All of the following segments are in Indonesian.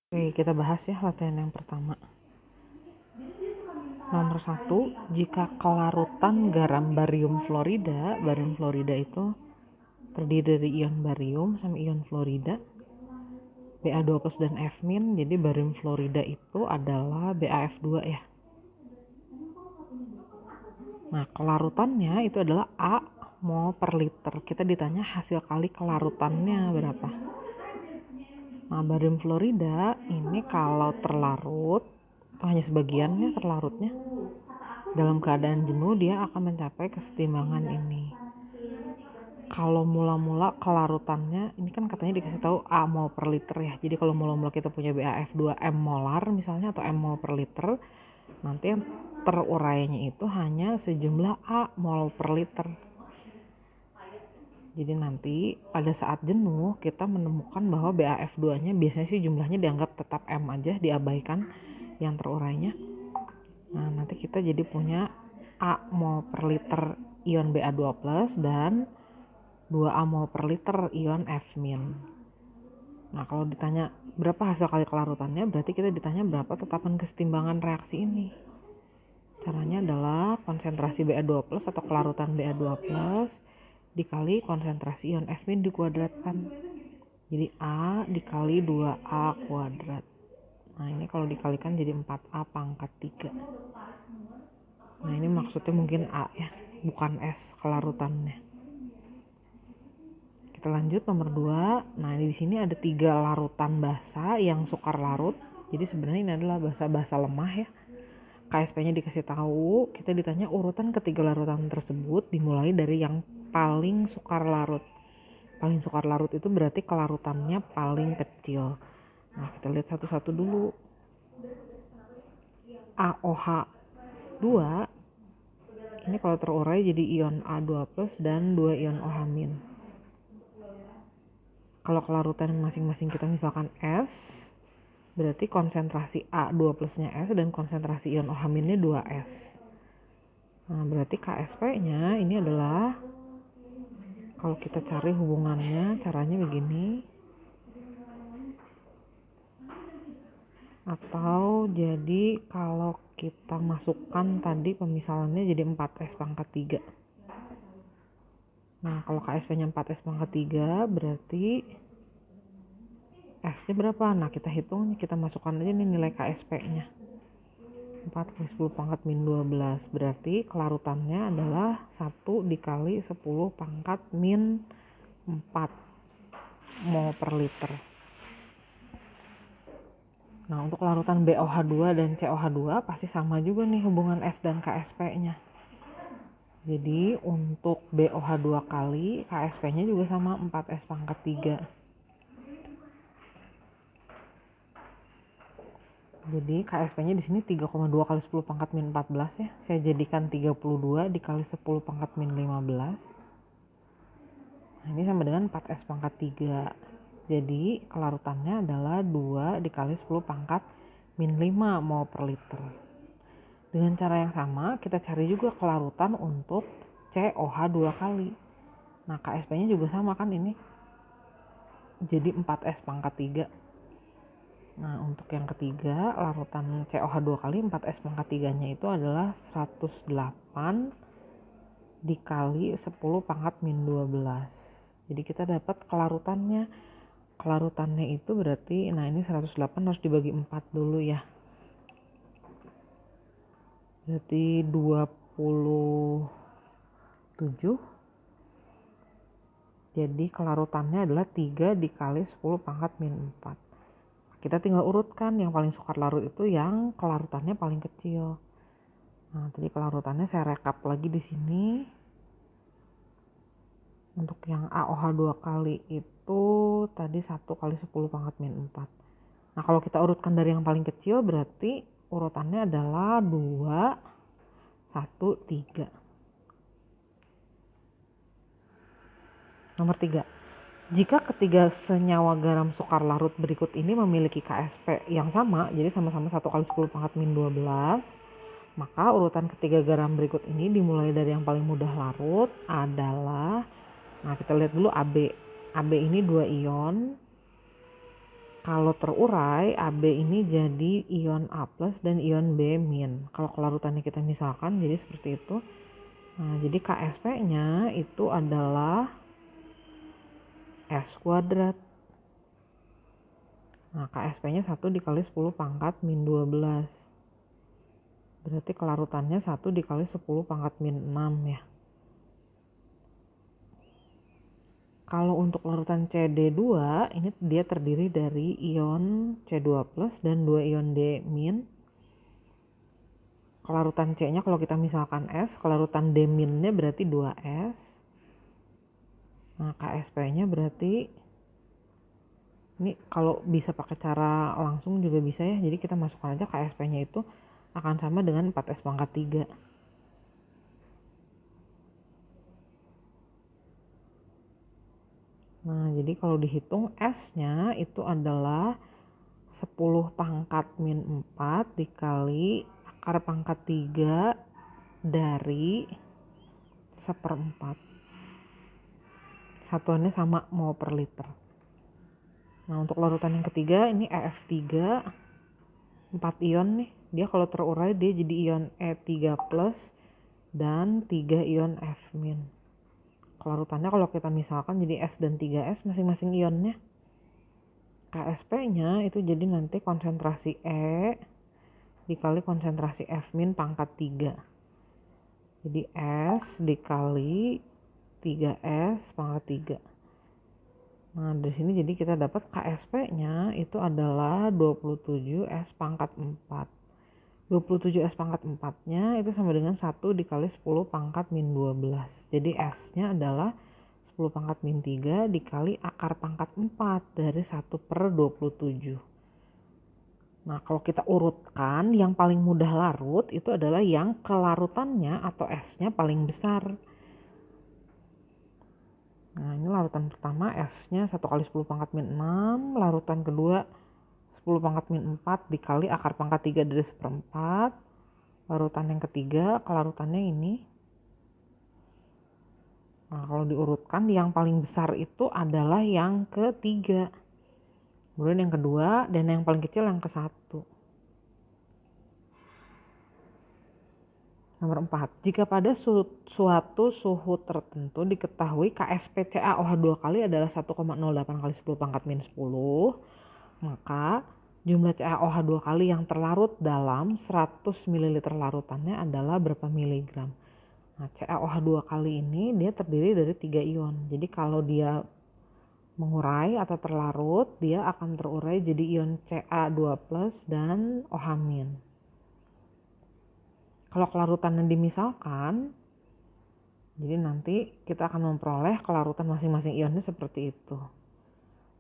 Oke, kita bahas ya latihan yang pertama. Nomor 1, jika kelarutan garam barium fluorida itu terdiri dari ion barium sama ion fluorida, Ba2+ dan F-, jadi barium fluorida itu adalah BaF2 ya. Nah, kelarutannya itu adalah A mol per liter. Kita ditanya hasil kali kelarutannya berapa. Nah, barium fluorida ini kalau terlarut, atau hanya sebagiannya terlarutnya, dalam keadaan jenuh dia akan mencapai kesetimbangan ini. Kalau mula-mula kelarutannya, ini kan katanya dikasih tahu A mol per liter ya. Jadi kalau mula-mula kita punya BaF2 M molar misalnya atau M mol per liter, nanti yang terurainya itu hanya sejumlah A mol per liter. Jadi nanti pada saat jenuh kita menemukan bahwa BaF2-nya biasanya sih jumlahnya dianggap tetap M aja, diabaikan yang terurainya. Nah, nanti kita jadi punya A mol per liter ion Ba2+ dan 2A mol per liter ion F-. Nah, kalau ditanya berapa hasil kali kelarutannya, berarti kita ditanya berapa tetapan kesetimbangan reaksi ini. Caranya adalah konsentrasi Ba2+ atau kelarutan Ba2+ dikali konsentrasi ion F- dikuadratkan. Jadi A dikali 2A kuadrat. Nah, ini kalau dikalikan jadi 4A pangkat 3. Nah, ini maksudnya mungkin A ya, bukan S kelarutannya. Kita lanjut nomor 2. Nah, di sini ada 3 larutan basa yang sukar larut. Jadi sebenarnya ini adalah basa lemah ya. KSP-nya dikasih tahu, kita ditanya urutan ketiga larutan tersebut dimulai dari yang paling sukar larut. Paling sukar larut itu berarti kelarutannya paling kecil. Nah, kita lihat satu-satu dulu. AOH2 ini kalau terurai jadi ion A2+ dan 2 ion OH-. Kalau kelarutan masing-masing kita misalkan S, berarti konsentrasi A2+-nya S dan konsentrasi ion OH-nya 2S. Nah, berarti KSP-nya ini adalah, kalau kita cari hubungannya, caranya begini. Atau jadi kalau kita masukkan tadi pemisalannya jadi 4S pangkat 3. Nah, kalau KSP-nya 4S pangkat 3 berarti S-nya berapa? Nah, kita hitung, kita masukkan aja nih nilai KSP-nya. 4 kali 10 pangkat min 12 berarti kelarutannya adalah 1 dikali 10 pangkat min 4 mol per liter. Nah, untuk larutan BOH2 dan COH2 pasti sama juga nih hubungan S dan KSP-nya. Jadi untuk BOH2 kali KSP-nya juga sama 4S pangkat 3. Jadi KSP-nya di sini 3,2 kali 10 pangkat min 14 ya. Saya jadikan 32 dikali 10 pangkat min 15. Nah, ini sama dengan 4S pangkat 3. Jadi kelarutannya adalah 2 dikali 10 pangkat min 5 mol per liter. Dengan cara yang sama kita cari juga kelarutan untuk COH2 kali. Nah, KSP-nya juga sama kan ini. Jadi 4S pangkat 3. Nah, untuk yang ketiga, larutan COH2 kali 4S pangkat 3-nya itu adalah 108 dikali 10 pangkat min 12. Jadi kita dapat kelarutannya. Kelarutannya itu berarti, nah ini 108 harus dibagi 4 dulu ya. Berarti 27. Jadi kelarutannya adalah 3 dikali 10 pangkat min 4. Kita tinggal urutkan yang paling sukar larut itu yang kelarutannya paling kecil. Nah, tadi kelarutannya saya rekap lagi di sini. Untuk yang AOH2 kali itu tadi 1 kali 10 pangkat min 4. Nah, kalau kita urutkan dari yang paling kecil berarti urutannya adalah 2, 1, 3. Nomor 3. Jika ketiga senyawa garam sukar larut berikut ini memiliki KSP yang sama, jadi sama-sama 1 kali 10 pangkat min 12, maka urutan ketiga garam berikut ini dimulai dari yang paling mudah larut adalah, nah kita lihat dulu AB. AB ini 2 ion Kalau terurai, AB ini jadi ion A plus dan ion B min. Kalau kelarutannya kita misalkan jadi seperti itu. Nah, jadi KSP-nya itu adalah S kuadrat. Nah, KSP-nya 1 dikali 10 pangkat min 12. Berarti kelarutannya 1 dikali 10 pangkat min 6 ya. Kalau untuk larutan CD2, ini dia terdiri dari ion C2 plus dan 2 ion D min. Kelarutan C-nya kalau kita misalkan S, kelarutan D minnya berarti 2S. Nah, KSP-nya berarti, ini kalau bisa pakai cara langsung juga bisa ya. Jadi kita masukkan aja KSP-nya itu akan sama dengan 4S pangkat 3. Nah, jadi kalau dihitung S-nya itu adalah 10 pangkat min 4 dikali akar pangkat 3 dari 1/4. Satuannya sama mol per liter. Nah, untuk larutan yang ketiga ini EF3, 4 ion nih. Dia kalau terurai dia jadi ion E3 plus dan 3 ion F min. Kelarutannya kalau kita misalkan jadi S dan 3S masing-masing ionnya. KSP-nya itu jadi nanti konsentrasi E dikali konsentrasi F min pangkat 3. Jadi S dikali 3S pangkat 3. Nah, dari sini jadi kita dapat KSP-nya itu adalah 27S pangkat 4. 27S pangkat 4-nya itu sama dengan 1 dikali 10 pangkat min 12. Jadi S-nya adalah 10 pangkat min 3 dikali akar pangkat 4 dari 1/27. Nah, kalau kita urutkan, yang paling mudah larut itu adalah yang kelarutannya atau S-nya paling besar. Nah, ini larutan pertama S-nya 1 kali 10 pangkat min 6, larutan kedua 10 pangkat min 4 dikali akar pangkat 3 dari 1/4. Larutan yang ketiga, kelarutannya ini. Nah, kalau diurutkan yang paling besar itu adalah yang ketiga. Kemudian yang kedua dan yang paling kecil yang ke-1. Nomor 4, jika pada suatu suhu tertentu diketahui KSP CaOH2 kali adalah 1,08 kali 10 pangkat min 10, maka jumlah CaOH2 kali yang terlarut dalam 100 ml larutannya adalah berapa miligram. Nah, CaOH2 kali ini dia terdiri dari 3 ion. Jadi kalau dia mengurai atau terlarut, dia akan terurai jadi ion Ca2 plus dan OH-. Kalau kelarutannya dimisalkan, jadi nanti kita akan memperoleh kelarutan masing-masing ionnya seperti itu.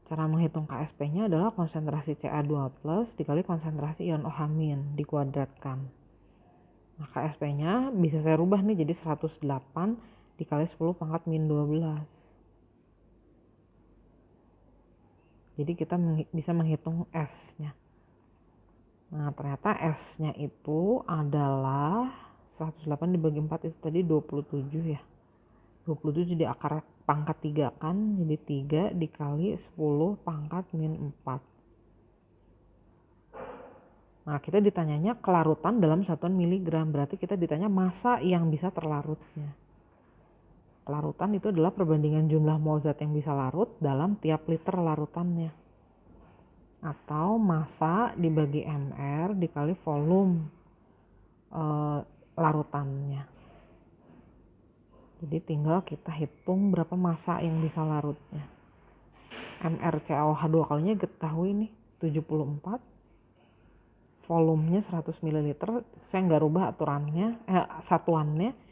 Cara menghitung KSP-nya adalah konsentrasi Ca2 plus dikali konsentrasi ion OH- dikuadratkan. Nah, KSP-nya bisa saya rubah nih jadi 108 dikali 10 pangkat min 12. Jadi kita bisa menghitung S-nya. Nah, ternyata S-nya itu adalah 108 dibagi 4 itu tadi 27 ya. 27 di akar pangkat 3 kan, jadi 3 dikali 10 pangkat min 4. Nah, kita ditanyanya kelarutan dalam satuan miligram, berarti kita ditanya massa yang bisa terlarutnya. Kelarutan itu adalah perbandingan jumlah mol zat yang bisa larut dalam tiap liter larutannya. Atau massa dibagi mR dikali volume larutannya. Jadi tinggal kita hitung berapa massa yang bisa larutnya. mR CaOH2 kalinya ketahui nih 74, volumenya 100 ml. Saya nggak rubah aturannya, satuannya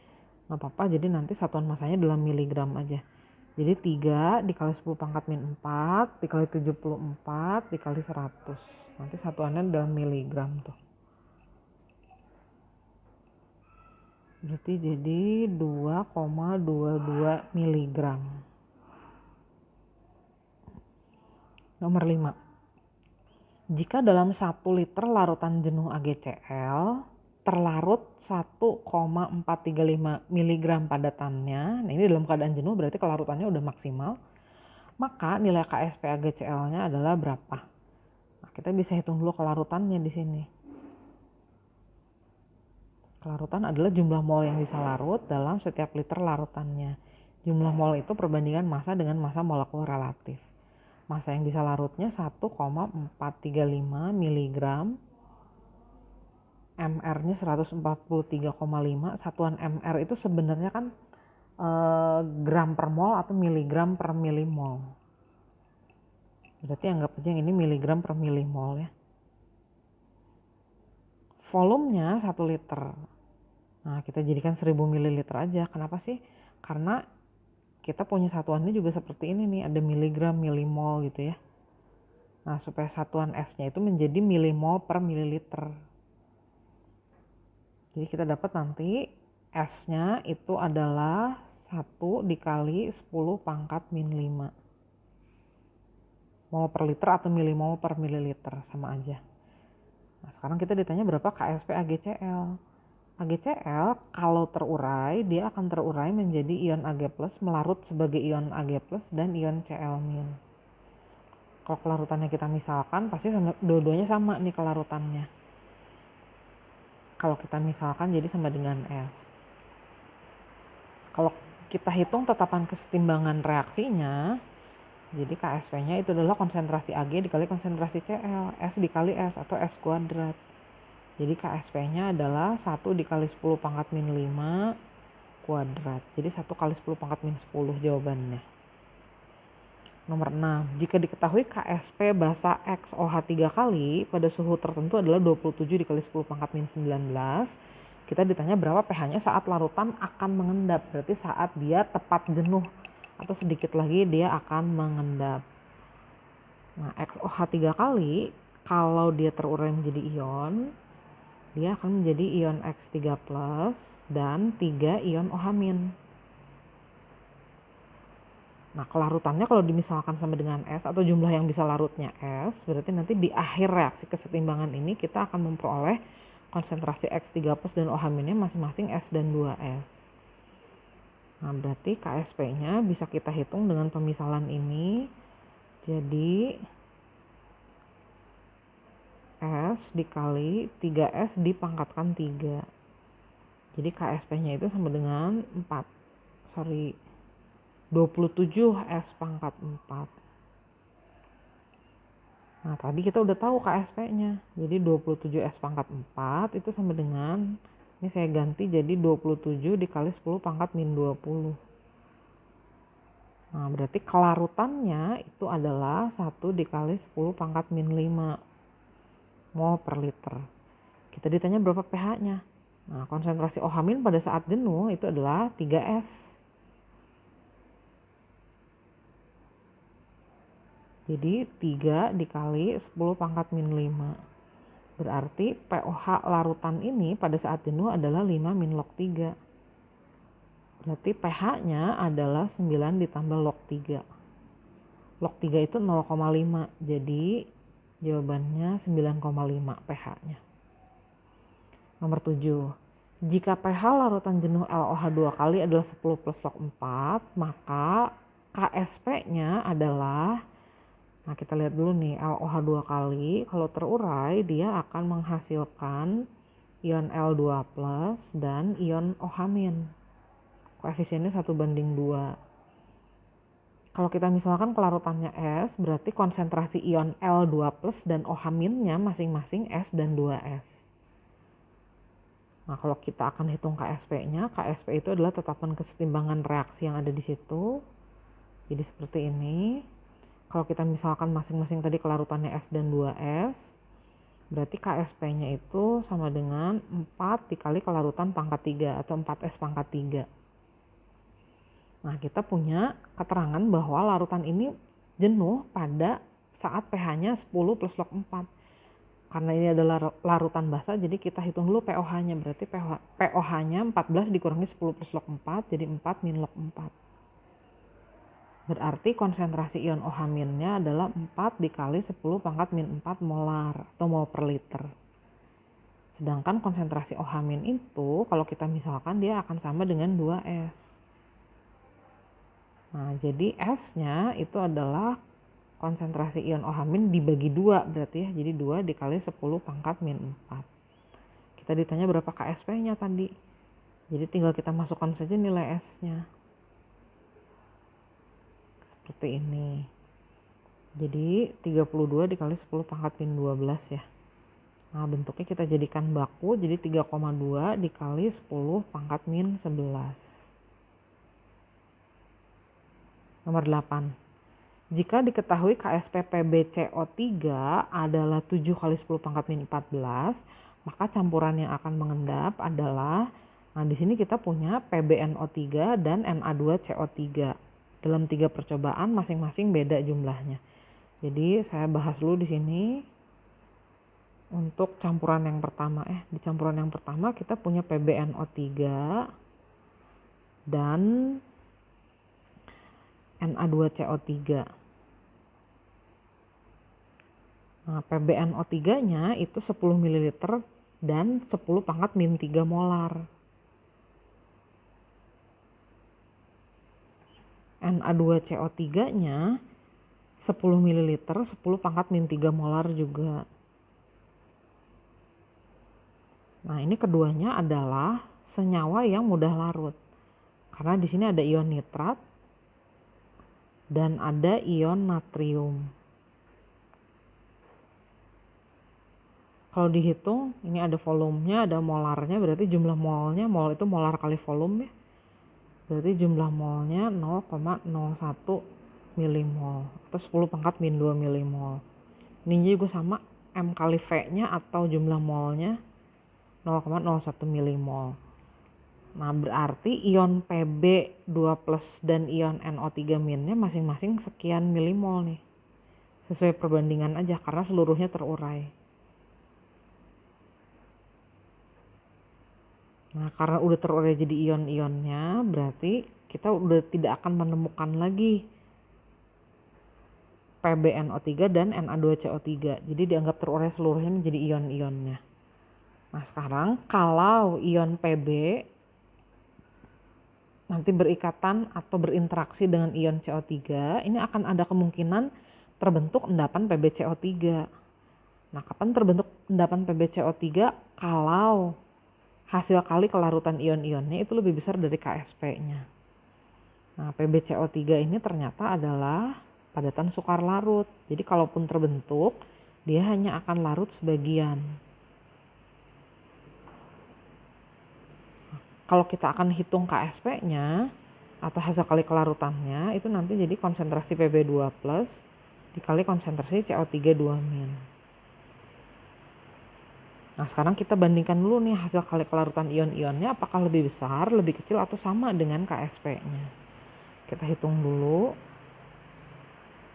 nggak apa-apa, jadi nanti satuan massanya dalam miligram aja. Jadi 3 dikali 10 pangkat min 4 dikali 74 dikali 100. Nanti satuannya dalam miligram tuh. Berarti jadi 2,22 miligram. Nomor 5. Jika dalam 1 liter larutan jenuh AgCl terlarut 1,435 mg padatannya, nah ini dalam keadaan jenuh berarti kelarutannya udah maksimal, maka nilai KSP AgCl-nya adalah berapa? kita bisa hitung dulu kelarutannya di sini. Kelarutan adalah jumlah mol yang bisa larut dalam setiap liter larutannya. Jumlah mol itu perbandingan massa dengan massa molekul relatif. Massa yang bisa larutnya 1,435 mg, MR-nya 143,5. Satuan MR itu sebenarnya kan gram per mol atau miligram per milimol. Berarti anggap aja yang ini miligram per milimol ya. Volumenya 1 liter. Nah, kita jadikan 1000 ml aja. Kenapa sih? Karena kita punya satuannya juga seperti ini nih, ada miligram, milimol gitu ya. Nah, supaya satuan S-nya itu menjadi milimol per mililiter. Jadi kita dapat nanti S-nya itu adalah 1 dikali 10 pangkat min 5. Mol per liter atau milimol per mililiter, sama aja. Nah, sekarang kita ditanya berapa KSP AgCl. AgCl kalau terurai, dia akan terurai menjadi ion Ag+, melarut sebagai ion Ag+, dan ion Cl-. Kalau kelarutannya kita misalkan, pasti dua-duanya sama nih kelarutannya. Kalau kita misalkan jadi sama dengan S. Kalau kita hitung tetapan kesetimbangan reaksinya, jadi KSP-nya itu adalah konsentrasi Ag dikali konsentrasi Cl, S dikali S atau S kuadrat. Jadi KSP-nya adalah 1 dikali 10 pangkat min 5 kuadrat. Jadi 1 kali 10 pangkat min 10 jawabannya. Nomor 6. Jika diketahui KSP basa XOH 3 kali pada suhu tertentu adalah 27 dikali 10 pangkat min 19. Kita ditanya berapa pH-nya saat larutan akan mengendap. Berarti saat dia tepat jenuh atau sedikit lagi dia akan mengendap. Nah, XOH 3 kali kalau dia terurai menjadi ion, dia akan menjadi ion X3+ dan 3 ion OH-. Nah, kelarutannya kalau dimisalkan sama dengan S atau jumlah yang bisa larutnya S, berarti nanti di akhir reaksi kesetimbangan ini kita akan memperoleh konsentrasi X3+ dan OH-nya masing-masing S dan 2S. Nah, berarti KSP-nya bisa kita hitung dengan pemisalan ini. Jadi S dikali 3S dipangkatkan 3. Jadi KSP-nya itu sama dengan 27S pangkat 4. Nah, tadi kita udah tahu KSP-nya. Jadi 27S pangkat 4 itu sama dengan, ini saya ganti jadi 27 dikali 10 pangkat min 20. Nah, berarti kelarutannya itu adalah 1 dikali 10 pangkat min 5 mol per liter. Kita ditanya berapa pH-nya. Nah, konsentrasi OH- pada saat jenuh itu adalah 3S. Jadi 3 dikali 10 pangkat min 5. Berarti pOH larutan ini pada saat jenuh adalah 5 min log 3. Berarti pH-nya adalah 9 ditambah log 3. Log 3 itu 0,5. Jadi jawabannya 9,5 pH-nya. Nomor 7. Jika pH larutan jenuh LOH 2 kali adalah 10 plus log 4, maka KSP-nya adalah, nah kita lihat dulu nih, LOH 2 kali kalau terurai dia akan menghasilkan ion L2+ dan ion OH-. Koefisiennya 1:2. Kalau kita misalkan kelarutannya S, berarti konsentrasi ion L2+ dan OH-nya masing-masing S dan 2S. Nah, kalau kita akan hitung KSP-nya, KSP itu adalah tetapan kesetimbangan reaksi yang ada di situ. Jadi seperti ini. Kalau kita misalkan masing-masing tadi kelarutannya S dan 2S, berarti KSP-nya itu sama dengan 4 dikali kelarutan pangkat 3 atau 4S pangkat 3. Nah, kita punya keterangan bahwa larutan ini jenuh pada saat pH-nya 10 plus log 4. Karena ini adalah larutan basa, jadi kita hitung dulu pOH-nya. Berarti pOH-nya 14 dikurangi 10 plus log 4, jadi 4 min log 4. Berarti konsentrasi ion OH-nya adalah 4 dikali 10 pangkat min 4 molar atau mol per liter. Sedangkan konsentrasi OH- itu kalau kita misalkan dia akan sama dengan 2S. Nah, jadi S-nya itu adalah konsentrasi ion OH- dibagi 2 berarti ya. Jadi 2 dikali 10 pangkat min 4. Kita ditanya berapa KSP-nya tadi. Jadi tinggal kita masukkan saja nilai S-nya. Seperti ini. Jadi 32 dikali 10 pangkat min 12 ya. Nah bentuknya kita jadikan baku, jadi 3,2 dikali 10 pangkat min 11. Nomor 8. Jika diketahui KSP PbCO3 adalah 7 kali 10 pangkat min 14, maka campuran yang akan mengendap adalah, nah di sini kita punya PbNO3 dan Na2CO3. Dalam 3 percobaan masing-masing beda jumlahnya. Jadi saya bahas dulu di sini. Untuk campuran yang pertama, di campuran yang pertama kita punya PbNO3 dan Na2CO3. Nah, PbNO3-nya itu 10 ml dan 10 pangkat min 3 molar. Na2CO3-nya 10 ml 10 pangkat min 3 molar juga. Nah, ini keduanya adalah senyawa yang mudah larut. Karena di sini ada ion nitrat dan ada ion natrium. Kalau dihitung, ini ada volumenya, ada molarnya, berarti jumlah molnya, mol itu molar kali volume ya. Berarti jumlah molnya 0,01 milimol atau 10 pangkat min 2 milimol. Ini juga sama, M kali V-nya atau jumlah molnya 0,01 milimol. Nah berarti ion Pb2+ dan ion NO3- nya masing-masing sekian milimol nih. Sesuai perbandingan aja karena seluruhnya terurai. Nah karena udah terurai jadi ion-ionnya, berarti kita udah tidak akan menemukan lagi PbNO3 dan Na2CO3. Jadi dianggap terurai seluruhnya menjadi ion-ionnya. Nah sekarang kalau ion Pb nanti berikatan atau berinteraksi dengan ion CO3, ini akan ada kemungkinan terbentuk endapan PbCO3. Nah kapan terbentuk endapan PbCO3? Kalau hasil kali kelarutan ion-ionnya itu lebih besar dari KSP-nya. Nah PbCO3 ini ternyata adalah padatan sukar larut. Jadi kalaupun terbentuk, dia hanya akan larut sebagian. Kalau kita akan hitung KSP-nya atau hasil kali kelarutannya, itu nanti jadi konsentrasi Pb2+ dikali konsentrasi CO3 2-. Nah sekarang kita bandingkan dulu nih hasil kali kelarutan ion-ionnya apakah lebih besar, lebih kecil atau sama dengan KSP-nya. Kita hitung dulu.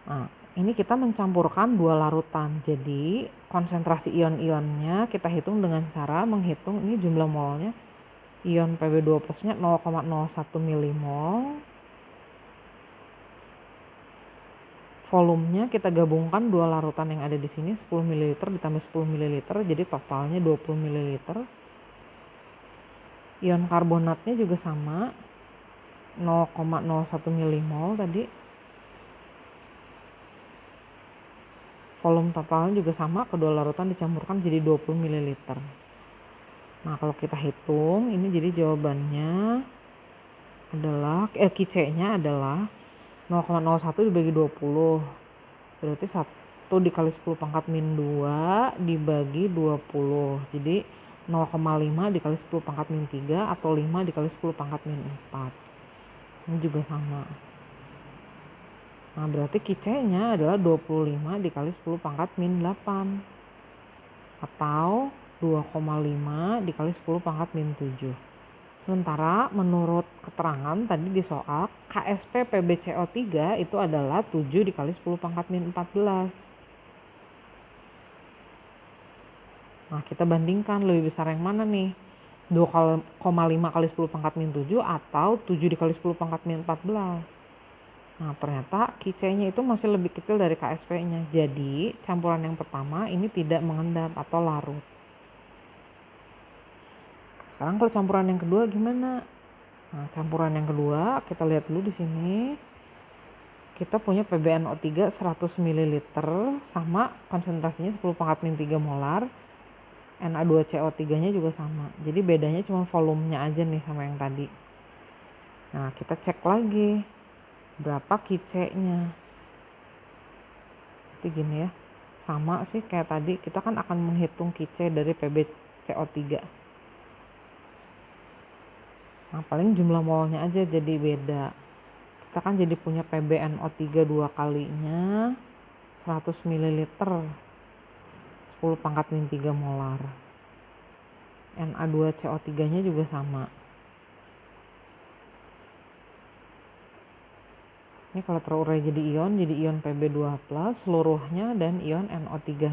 Nah ini kita mencampurkan dua larutan, jadi konsentrasi ion-ionnya kita hitung dengan cara menghitung ini jumlah molnya. Ion Pb2+-nya 0,01 milimol. Volumenya kita gabungkan dua larutan yang ada di sini, 10 ml ditambah 10 ml, jadi totalnya 20 ml. Ion karbonatnya juga sama, 0,01 milimol tadi. Volume totalnya juga sama, kedua larutan dicampurkan jadi 20 ml. Nah kalau kita hitung, ini jadi jawabannya adalah, Qc-nya adalah 0,01 dibagi 20. Berarti 1 dikali 10 pangkat min 2 dibagi 20. Jadi 0,5 dikali 10 pangkat min 3 atau 5 dikali 10 pangkat min 4. Ini juga sama. Nah berarti Qc-nya adalah 25 dikali 10 pangkat min 8. Atau 2,5 dikali 10 pangkat min 7. Sementara menurut keterangan tadi di soal, KSP PbCO3 itu adalah 7 dikali 10 pangkat min 14. Nah kita bandingkan lebih besar yang mana nih? 2,5 kali 10 pangkat min 7 atau 7 dikali 10 pangkat min 14. Nah ternyata Qc-nya itu masih lebih kecil dari KSP-nya. Jadi campuran yang pertama ini tidak mengendap atau larut. Sekarang kalau campuran yang kedua gimana? Nah, campuran yang kedua kita lihat dulu di sini. kita punya PbNO3 100 ml sama konsentrasinya 10 pangkat min 3 molar. Na2CO3 nya juga sama, jadi bedanya cuma volumenya aja nih sama yang tadi. Nah kita cek lagi berapa Qc nya. Jadi gini ya, sama sih kayak tadi, kita kan akan menghitung Qc dari PbCO3. Nah paling jumlah molnya aja jadi beda. Kita kan jadi punya PbNO3 dua kalinya 100 ml 10 pangkat min 3 molar. Na2CO3 nya juga sama. Ini kalau terurai jadi ion Pb2+ seluruhnya dan ion NO3-.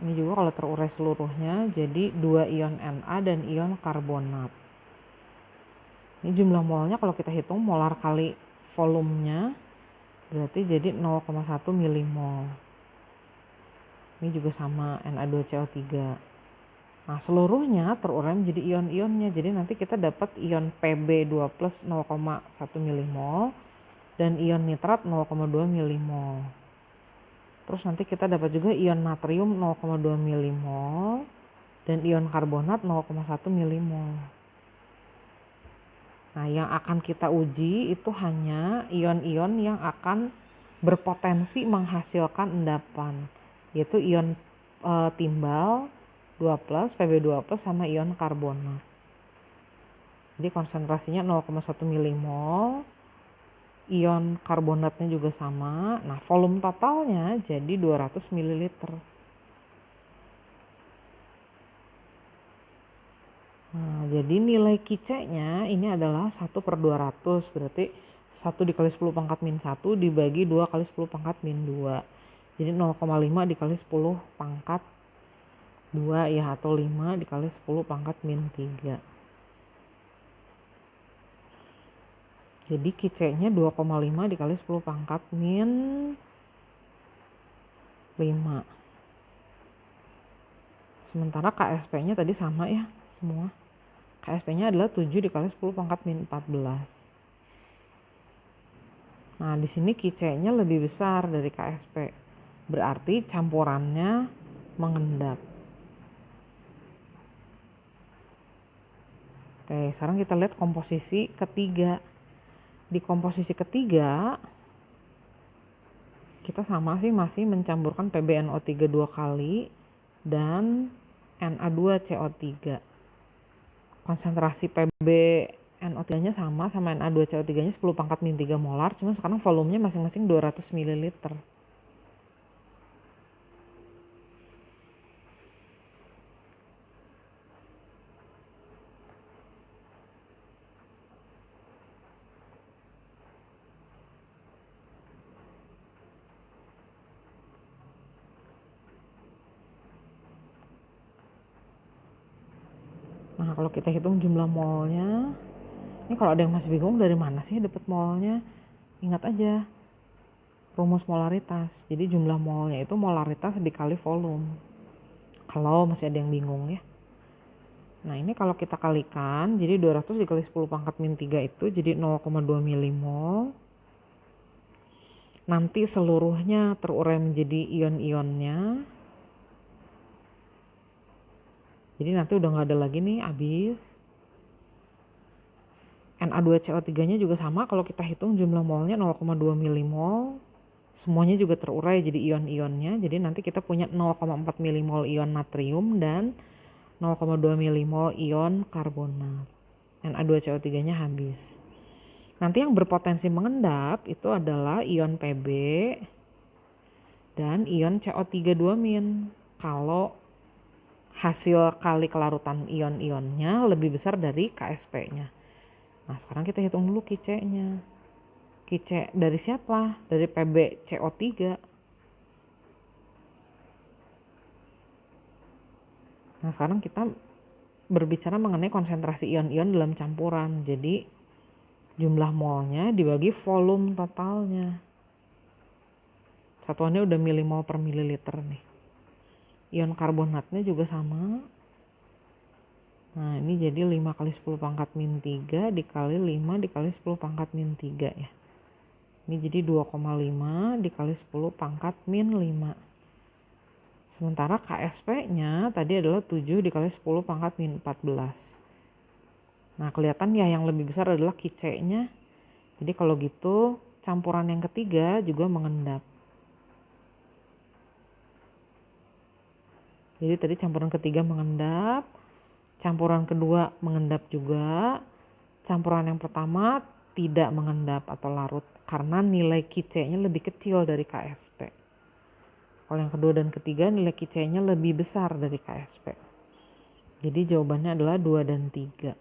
Ini juga kalau terurai seluruhnya jadi 2 ion Na dan ion karbonat. Ini jumlah molnya kalau kita hitung molar kali volumenya berarti jadi 0,1 milimol. Ini juga sama Na2CO3. Nah seluruhnya terurai menjadi ion-ionnya, jadi nanti kita dapat ion Pb2+ 0,1 milimol dan ion nitrat 0,2 milimol. Terus nanti kita dapat juga ion natrium 0,2 milimol dan ion karbonat 0,1 milimol. Nah yang akan kita uji itu hanya ion-ion yang akan berpotensi menghasilkan endapan, yaitu ion timbal 2+, Pb2+, sama ion karbonat. Jadi konsentrasinya 0,1 milimol, ion karbonatnya juga sama. Nah volume totalnya jadi 200 ml. Nah jadi nilai Qc-nya ini adalah 1/200, berarti 1 dikali 10 pangkat min 1 dibagi 2 kali 10 pangkat min 2. Jadi 0,5 dikali 10 pangkat 2 ya, atau 5 dikali 10 pangkat min 3. Jadi Qc-nya 2,5 dikali 10 pangkat min 5. Sementara Ksp-nya tadi sama ya semua. Ksp-nya adalah 7 dikali 10 pangkat min 14. Nah di sini Qc-nya lebih besar dari Ksp. Berarti campurannya mengendap. Oke, sekarang kita lihat komposisi ketiga. Di komposisi ketiga kita sama sih, masih mencampurkan PbNO3 dua kali dan Na2CO3. Konsentrasi PbNO3 nya sama Na2CO3 nya 10 pangkat min 3 molar, cuma sekarang volumenya masing-masing 200 ml. Nah kalau kita hitung jumlah molnya, ini kalau ada yang masih bingung dari mana sih dapat molnya, ingat aja rumus molaritas. Jadi jumlah molnya itu molaritas dikali volume, kalau masih ada yang bingung ya. Nah ini kalau kita kalikan, jadi 200 dikali 10 pangkat min 3 itu jadi 0,2 milimol. Nanti seluruhnya terurai menjadi ion-ionnya. Jadi nanti udah nggak ada lagi nih, habis. Na2CO3 nya juga sama, kalau kita hitung jumlah molnya 0,2 milimol. Semuanya juga terurai jadi ion-ionnya. Jadi nanti kita punya 0,4 milimol ion natrium dan 0,2 milimol ion karbonat. Na2CO3 nya habis. Nanti yang berpotensi mengendap itu adalah ion Pb dan ion CO3 2-. Kalau hasil kali kelarutan ion-ionnya lebih besar dari Ksp-nya. Nah sekarang kita hitung dulu Qc-nya. Qc dari siapa? Dari PbCO3. Nah sekarang kita berbicara mengenai konsentrasi ion-ion dalam campuran. Jadi jumlah molnya dibagi volume totalnya. Satuannya udah milimol per mililiter nih. Ion karbonatnya juga sama. Nah ini jadi 5 kali 10 pangkat min 3 dikali 5 dikali 10 pangkat min 3 ya. Ini jadi 2,5 dikali 10 pangkat min 5. Sementara KSP-nya tadi adalah 7 dikali 10 pangkat min 14. Nah, kelihatan ya yang lebih besar adalah KC-nya. Jadi kalau gitu campuran yang ketiga juga mengendap. Jadi tadi campuran ketiga mengendap, campuran kedua mengendap juga, campuran yang pertama tidak mengendap atau larut karena nilai KC-nya lebih kecil dari KSP. Kalau yang kedua dan ketiga nilai KC-nya lebih besar dari KSP. Jadi jawabannya adalah 2 dan 3.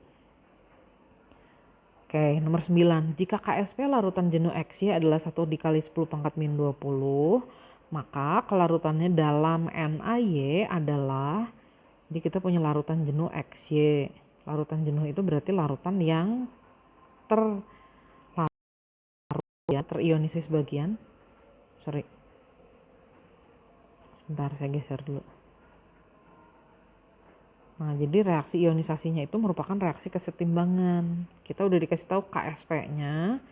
Oke, nomor 9. Jika KSP larutan jenuh XY adalah 1 dikali 10 pangkat min 20, maka kelarutannya dalam NaY adalah, jadi kita punya larutan jenuh XY. Larutan jenuh itu berarti larutan yang terionisasi bagian. Sebentar saya geser dulu. Nah, jadi reaksi ionisasinya itu merupakan reaksi kesetimbangan. Kita udah dikasih tahu KSP-nya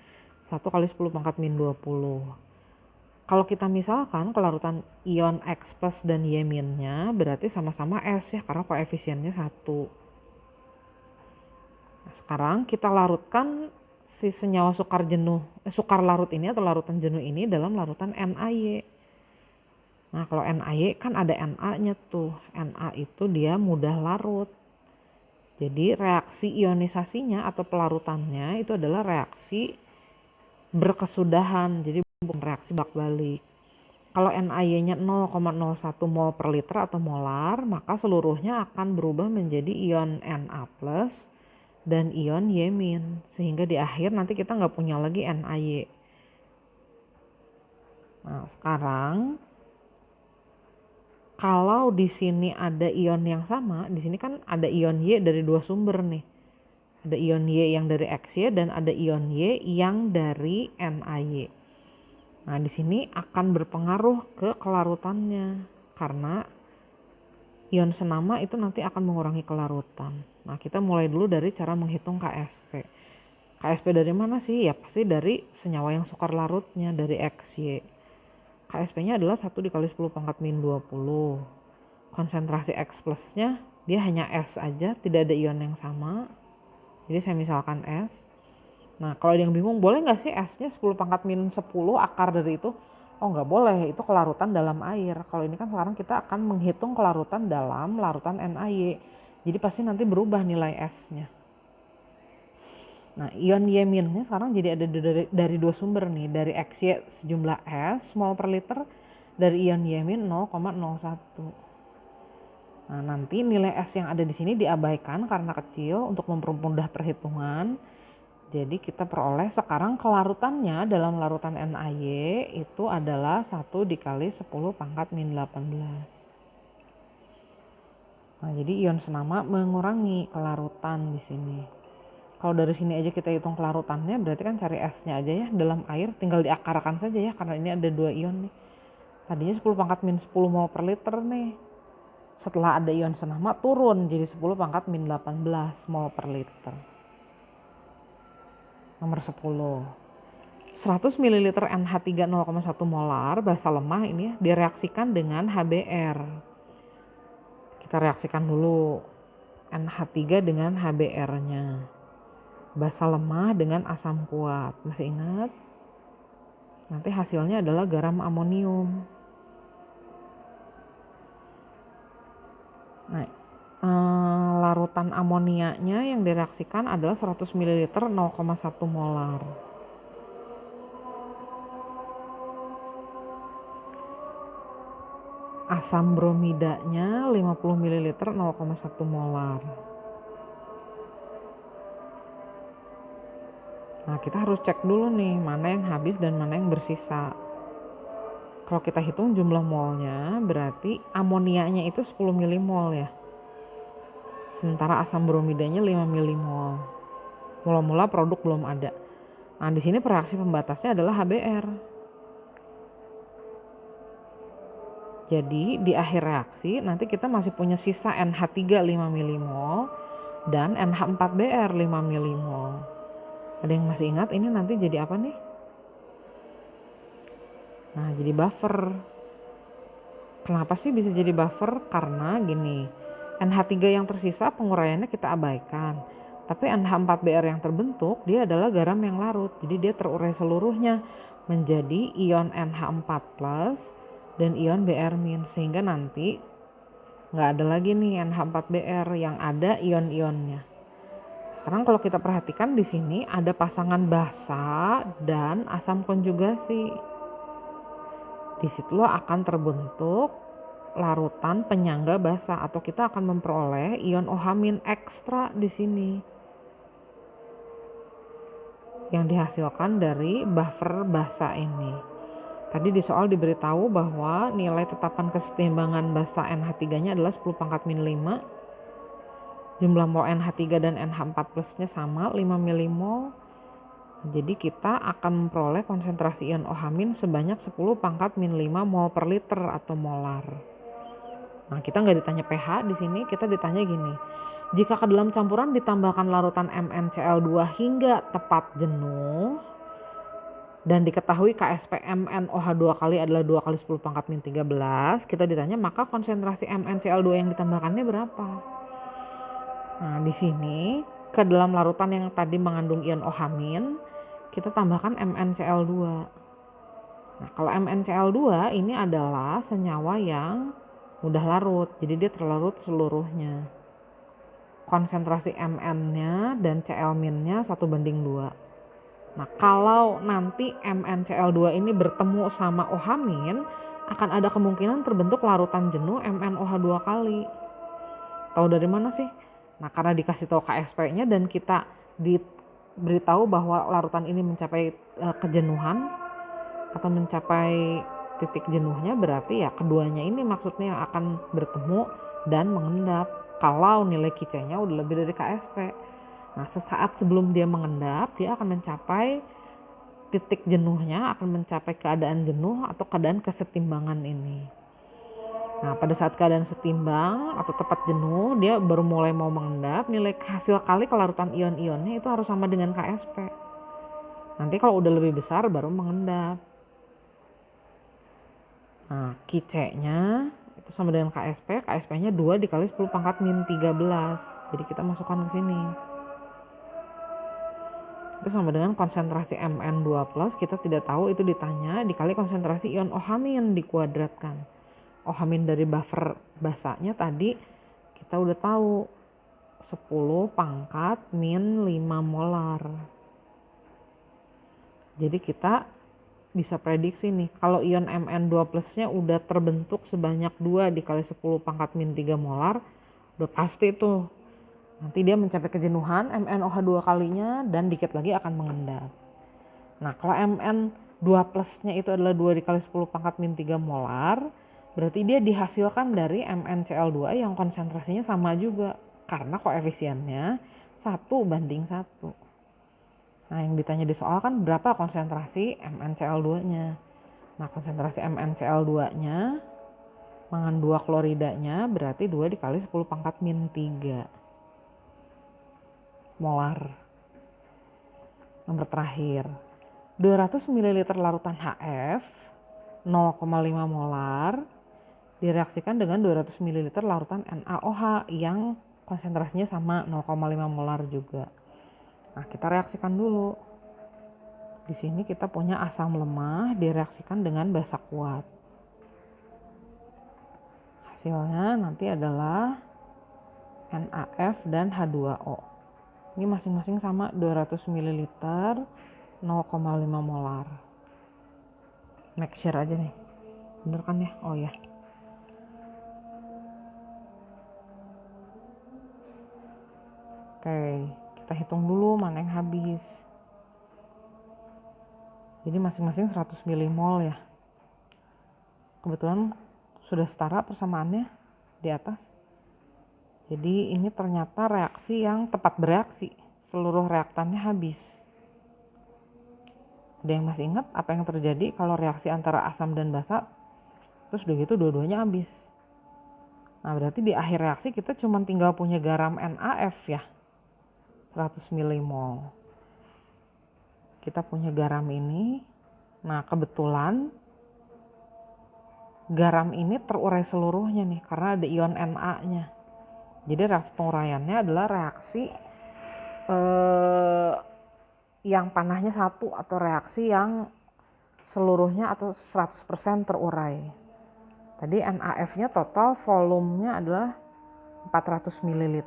1 kali 10 pangkat min 20. Kalau kita misalkan kelarutan ion X plus dan Y minnya berarti sama-sama S ya, karena koefisiennya 1. Nah, sekarang kita larutkan si senyawa sukar larut ini atau larutan jenuh ini dalam larutan NaY. Nah, kalau NaY kan ada Na-nya tuh. Na itu dia mudah larut. Jadi reaksi ionisasinya atau pelarutannya itu adalah reaksi berkesudahan. Jadi bukan reaksi bak-balik. Kalau NaY-nya 0,01 mol per liter atau molar, maka seluruhnya akan berubah menjadi ion Na plus dan ion Y min. Sehingga di akhir nanti kita nggak punya lagi NaY. Nah, sekarang kalau di sini ada ion yang sama, di sini kan ada ion Y dari dua sumber nih. Ada ion Y yang dari XY dan ada ion Y yang dari NaY. Nah, di sini akan berpengaruh ke kelarutannya karena ion senama itu nanti akan mengurangi kelarutan. Nah, kita mulai dulu dari cara menghitung KSP. KSP dari mana sih? Ya pasti dari senyawa yang sukar larutnya, dari XY. KSP-nya adalah 1 dikali 10 pangkat min 20. Konsentrasi X plusnya dia hanya S aja, tidak ada ion yang sama. Jadi saya misalkan S. Nah, kalau ada yang bingung, boleh nggak sih S-nya 10 pangkat min 10 akar dari itu? Oh, nggak boleh, itu kelarutan dalam air. Kalau ini kan sekarang kita akan menghitung kelarutan dalam larutan NaY. Jadi pasti nanti berubah nilai S-nya. Nah, ion Y minnya sekarang jadi ada dari dua sumber nih, dari XY sejumlah S mol per liter, dari ion Y min 0,01. Nah, nanti nilai S yang ada di sini diabaikan karena kecil untuk mempermudah perhitungan. Jadi kita peroleh sekarang kelarutannya dalam larutan NaY itu adalah 1 dikali 10 pangkat min 18. Nah, jadi ion senama mengurangi kelarutan di sini. Kalau dari sini aja kita hitung kelarutannya, berarti kan cari S-nya aja ya dalam air, tinggal diakarkan saja ya karena ini ada dua ion nih. Tadinya 10 pangkat min 10 mol per liter nih. Setelah ada ion senama turun jadi 10 pangkat min 18 mol per liter. Nomor 10. 100 ml NH3 0,1 molar basa lemah ini ya, direaksikan dengan HBr. Kita reaksikan dulu NH3 dengan HBr-nya. Basa lemah dengan asam kuat. Masih ingat? Nanti hasilnya adalah garam amonium. Nah, larutan amonianya yang direaksikan adalah 100 ml 0,1 molar. Asam bromidanya 50 ml 0,1 molar. Nah, kita harus cek dulu nih mana yang habis dan mana yang bersisa. Kalau kita hitung jumlah molnya berarti amonianya itu 10 milimol ya. Sementara asam bromidanya 5 milimol. Mula-mula produk belum ada. Nah, di sini reaksi pembatasnya adalah HBr. Jadi di akhir reaksi nanti kita masih punya sisa NH3 5 milimol dan NH4Br 5 milimol. Ada yang masih ingat ini nanti jadi apa nih? Nah, jadi buffer. Kenapa sih bisa jadi buffer? Karena gini, NH3 yang tersisa penguraiannya kita abaikan. Tapi NH4Br yang terbentuk, dia adalah garam yang larut. Jadi dia terurai seluruhnya menjadi ion NH4+ dan ion Br-, sehingga nanti nggak ada lagi nih NH4Br, yang ada ion-ionnya. Sekarang kalau kita perhatikan di sini ada pasangan basa dan asam konjugasi. Di situ akan terbentuk larutan penyangga basa, atau kita akan memperoleh ion OH- ekstra di sini yang dihasilkan dari buffer basa ini. Tadi di soal diberitahu bahwa nilai tetapan kesetimbangan basa NH3-nya adalah 10⁻⁵. Jumlah mol NH3 dan NH4+-nya sama 5 milimol. Jadi kita akan memperoleh konsentrasi ion OH- sebanyak 10⁻⁵ mol per liter atau molar. Nah, kita nggak ditanya pH di sini, kita ditanya gini. Jika ke dalam campuran ditambahkan larutan MnCl2 hingga tepat jenuh dan diketahui KSP MnOH2 kali adalah 2 kali 10⁻⁻13, kita ditanya maka konsentrasi MnCl2 yang ditambahkannya berapa? Nah, di sini ke dalam larutan yang tadi mengandung ion OH-, kita tambahkan MnCl2. Nah, kalau MnCl2 ini adalah senyawa yang mudah larut, jadi dia terlarut seluruhnya. Konsentrasi Mn-nya dan Cl-nya 1:2. Nah, kalau nanti MnCl2 ini bertemu sama OH-, akan ada kemungkinan terbentuk larutan jenuh MnOH2 kali. Tahu dari mana sih? Nah, karena dikasih tahu KSP-nya dan kita diberitahu bahwa larutan ini mencapai kejenuhan atau mencapai titik jenuhnya, berarti ya keduanya ini maksudnya yang akan bertemu dan mengendap kalau nilai Qc-nya udah lebih dari KSP. Nah, sesaat sebelum dia mengendap, dia akan mencapai titik jenuhnya, akan mencapai keadaan jenuh atau keadaan kesetimbangan ini. Nah, pada saat keadaan setimbang atau tepat jenuh, dia baru mulai mau mengendap, nilai hasil kali kelarutan ion-ionnya itu harus sama dengan KSP. Nanti kalau udah lebih besar baru mengendap. Nah, Qc-nya itu sama dengan KSP, KSP-nya 2 dikali 10⁻⁻13. Jadi kita masukkan ke sini. Itu sama dengan konsentrasi Mn2+, kita tidak tahu, itu ditanya, dikali konsentrasi ion OH- dikuadratkan. OH- dari buffer basanya tadi kita udah tahu 10⁻⁵ molar. Jadi kita bisa prediksi nih, kalau ion Mn2+-nya udah terbentuk sebanyak 2 dikali 10⁻⁻3 molar, udah pasti tuh nanti dia mencapai kejenuhan MnOH2 kalinya dan dikit lagi akan mengendap. Nah, kalau Mn2+-nya itu adalah 2 dikali 10⁻⁻3 molar, berarti dia dihasilkan dari MnCl2 yang konsentrasinya sama juga karena koefisiennya 1:1. Nah, yang ditanya di soal kan berapa konsentrasi MnCl2-nya. Nah, konsentrasi MnCl2-nya dengan 2 kloridanya berarti 2 dikali 10⁻⁻3 molar. Nomor terakhir, 200 ml larutan HF 0,5 molar direaksikan dengan 200 ml larutan NaOH yang konsentrasinya sama 0,5 molar juga. Nah, kita reaksikan dulu. Di sini kita punya asam lemah direaksikan dengan basa kuat. Hasilnya nanti adalah NaF dan H2O. Ini masing-masing sama 200 ml 0,5 molar. Make sure aja nih. Bener kan ya? Oh ya. Oke, kita hitung dulu mana yang habis. Jadi masing-masing 100 milimol ya. Kebetulan sudah setara persamaannya di atas. Jadi ini ternyata reaksi yang tepat bereaksi. Seluruh reaktannya habis. Ada yang masih ingat apa yang terjadi kalau reaksi antara asam dan basa? Terus udah gitu dua-duanya habis. Nah, berarti di akhir reaksi kita cuma tinggal punya garam NaF ya. 100 milimol. Kita punya garam ini. Nah, kebetulan garam ini terurai seluruhnya nih karena ada ion Na-nya. Jadi reaksi penguraiannya adalah reaksi yang panahnya satu atau reaksi yang seluruhnya atau 100% terurai. Tadi NaF-nya total volumenya adalah 400 ml.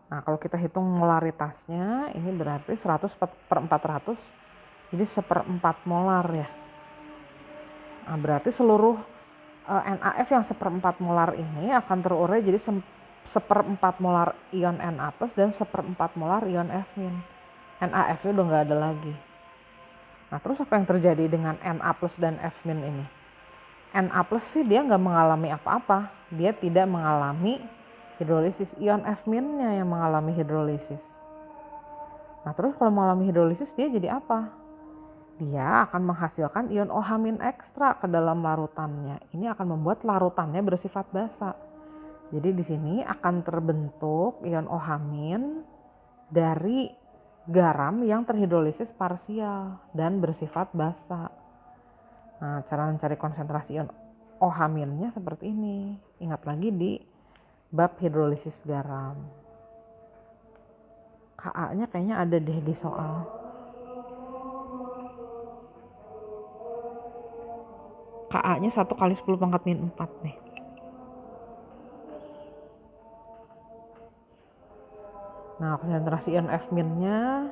Nah, kalau kita hitung molaritasnya, ini berarti 100 per 400, jadi 1/4 molar ya. Nah, berarti seluruh NaF yang 1/4 molar ini akan terurai jadi 1/4 molar ion Na plus dan 1/4 molar ion F-. NaF-nya udah nggak ada lagi. Nah, terus apa yang terjadi dengan Na plus dan F- ini? Na plus sih dia nggak mengalami apa-apa. Dia tidak mengalami hidrolisis. Ion F-nya yang mengalami hidrolisis. Nah, terus kalau mengalami hidrolisis dia jadi apa? Dia akan menghasilkan ion OH- ekstra ke dalam larutannya. Ini akan membuat larutannya bersifat basa. Jadi di sini akan terbentuk ion OH- dari garam yang terhidrolisis parsial dan bersifat basa. Nah, cara mencari konsentrasi ion OH-nya seperti ini. Ingat lagi di bab hidrolisis garam. Ka-nya kayaknya ada deh di soal. Ka-nya 1 kali 10 pangkat min 4 nih. Nah, konsentrasi ion F-nya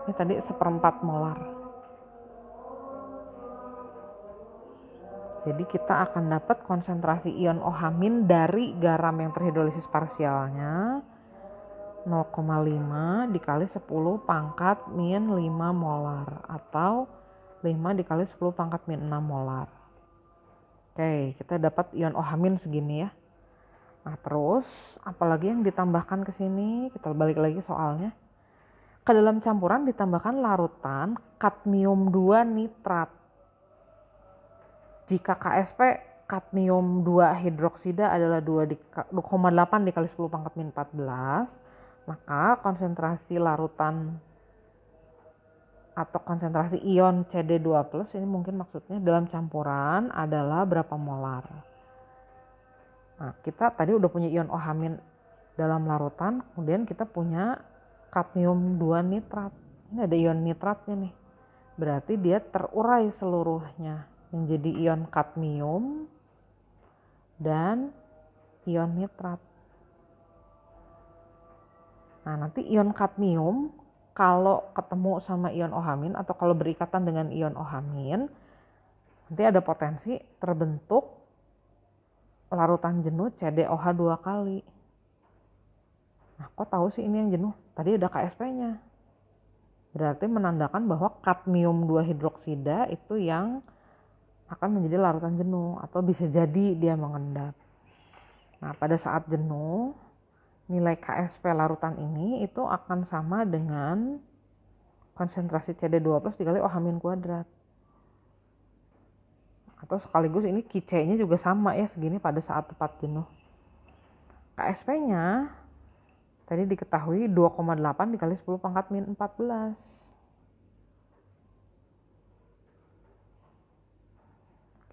ini tadi 1/4 molar. Jadi kita akan dapat konsentrasi ion OH- dari garam yang terhidrolisis parsialnya 0,5 dikali 10 pangkat min 5 molar atau 5 dikali 10 pangkat min 6 molar. Oke, kita dapat ion OH- segini ya. Nah, terus apalagi yang ditambahkan ke sini? Kita balik lagi soalnya. Ke dalam campuran ditambahkan larutan kadmium 2 nitrat. Jika KSP kadmium 2 hidroksida adalah 2,8 dikali 10 pangkat min 14, maka konsentrasi larutan atau konsentrasi ion CD2+ ini mungkin maksudnya dalam campuran adalah berapa molar. Nah, kita tadi udah punya ion OH- dalam larutan, kemudian kita punya kadmium 2 nitrat. Ini ada ion nitratnya nih. Berarti dia terurai seluruhnya menjadi ion kadmium dan ion nitrat. Nah, nanti ion kadmium kalau ketemu sama ion OH- atau kalau berikatan dengan ion OH- nanti ada potensi terbentuk larutan jenuh CdOH 2 kali. Nah, kok tahu sih ini yang jenuh? Tadi ada KSP-nya. Berarti menandakan bahwa kadmium 2 hidroksida itu yang akan menjadi larutan jenuh atau bisa jadi dia mengendap. Nah, pada saat jenuh, nilai KSP larutan ini itu akan sama dengan konsentrasi CD2+ dikali OH- kuadrat. Atau sekaligus ini QC-nya juga sama ya, segini pada saat tepat jenuh. KSP-nya tadi diketahui 2,8 dikali 10 pangkat min 14.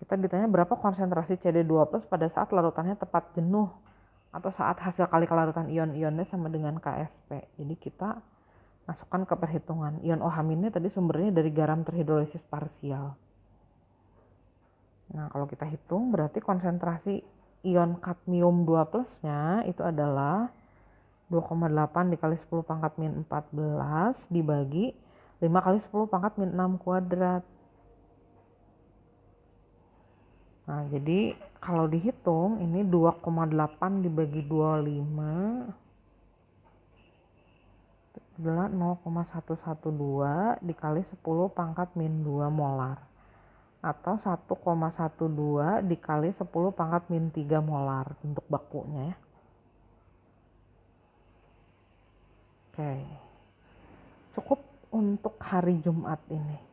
Kita ditanya berapa konsentrasi CD2+ pada saat larutannya tepat jenuh atau saat hasil kali kelarutan ion-ionnya sama dengan KSP. Jadi kita masukkan ke perhitungan. Ion OH- tadi sumbernya dari garam terhidrolisis parsial. Nah, kalau kita hitung berarti konsentrasi ion kadmium 2+-nya itu adalah 2,8 dikali 10 pangkat min 14 dibagi 5 kali 10 pangkat min 6 kuadrat. Nah, jadi kalau dihitung ini 2,8 dibagi 25 adalah 0,112 dikali 10 pangkat min 2 molar. Atau 1,12 dikali 10 pangkat min 3 molar bentuk bakunya ya. Oke, cukup untuk hari Jumat ini.